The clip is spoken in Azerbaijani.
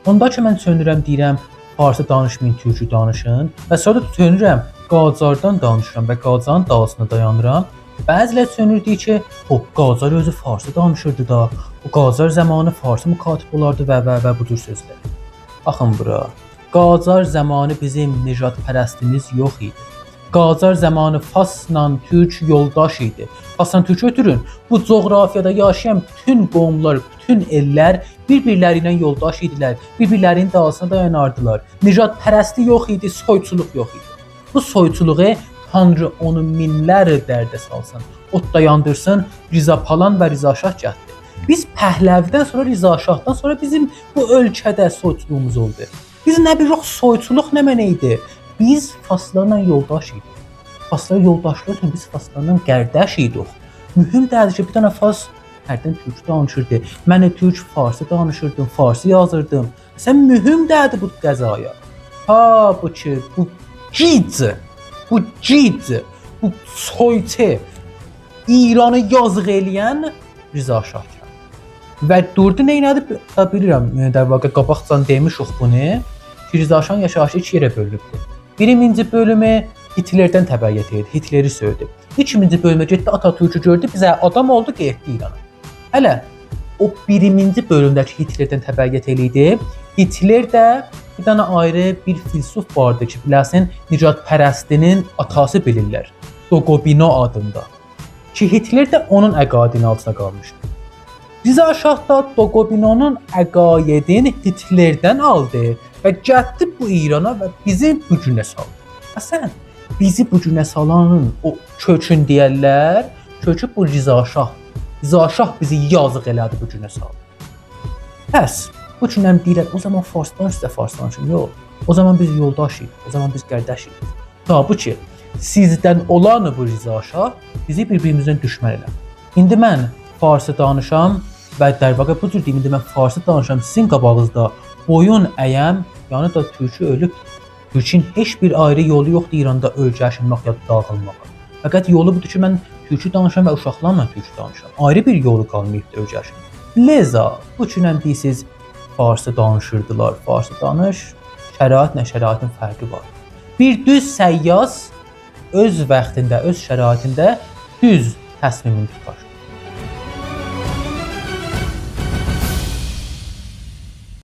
Onda ki mən çönürəm deyirəm Farsı danışmayın, türkü danışın və sonra da çönürəm Qacardan danışıram və Qacarın dalsına dayanıram. Bəziləri çönür deyir ki, o Qacar özü Farsı danışırdı da, o Qacar zamanı Farsı mükatib olardı və budur sözlər. Baxın bura. Qacar zamanı bizim Nicat pərəstimiz yox idi. Qacar zamanı Farsla Türk yoldaş idi. Farsla Türk ötürün, bu coğrafiyada yaşayan bütün qovumlar, bütün ellər bir-birləri ilə yoldaş idilər, bir-birlərinin dalsına dayanardılar. Nicat pərəsti yox idi, soyçuluq yox idi. Bu soyçuluğu Tanrı onu minlər dərdə salsın, ot dayandırsın, Riza Palan və Riza Şah gəldi. Biz Pəhləvidən sonra Riza Şahdan sonra bizim bu ölkədə soyçuluğumuz oldu. Biz nə bir soyçuluq nə mənə idi? Biz Farslarla yoldaş idik. Farslar yoldaşlar üçün biz Farslarla qərdəş idik. Mühüm dərdir ki, bir dənə Fars hərdən türk danışırdı. Mən türk Farsı danışırdım, Farsı yazırdım. Sən mühüm dərdir bu qəzaya. Ha bu ki, bu cic, bu soyçı İranı yazıq eləyən Riza Şah gəldi. Və durdu neynədi? Bilirəm, də vaqa qabaqcan demişik bunu. Riza Şahın yaşayışı iki yerə bölünübdür. Birinci bölümü Hitlerdən təbəyyət etdi, Hitleri söydü. İkinci bölümə getdi, Atatürk'ü gördü, bizə adam oldu, getdi İrana. Hələ o birinci bölümdəki Hitlerdən təbəyyət eləydi. Hitler də bir dənə ayrı bir filsuf vardı ki, biləsin, Nicat pərəstinin atası bilirlər. Dogobino adında. Ki Hitler də onun əqaidinin altına qalmışdı. Riza Şah da Dogobino'nun əqaidini Hitlerdən aldı və gəldi bu İrana və bizi bu günə saldı. Sən bizi bu günə salanın o kökün deyərlər, kökü bu Riza Şah. Riza Şah bizi yazıq elədi bu günə saldı. Bəs bu gündən deyirlər, o zaman Farsdan sizə Fars danışın. Yox, o zaman biz yoldaşıyıq, o zaman biz qardaşıyıq. Ta bu ki, sizdən olan bu Riza Şah bizi bir-birimizdən düşmən elədi. İndi mən Farsı danışam və dərvaqa bu cür deyim, indi mən Farsı danışam, sizin qabağınızda boyun əyəm, yəni da türkü ölüb. Türkün heç bir ayrı yolu yoxdur İranda ölkəşinmək ya da dağılmaq. Fəqət yolu budur ki, mən türkü danışam və uşaqlarla türkü danışam. Ayrı bir yolu qalmayıbdır ölkəşinmək. Leza, bu günən deyisiz, Farsı danışırdılar. Farsı danış, şəraitlə şəraitin fərqi var. Bir düz səyyaz öz vaxtında, öz şəraitində düz təsmimini tutar.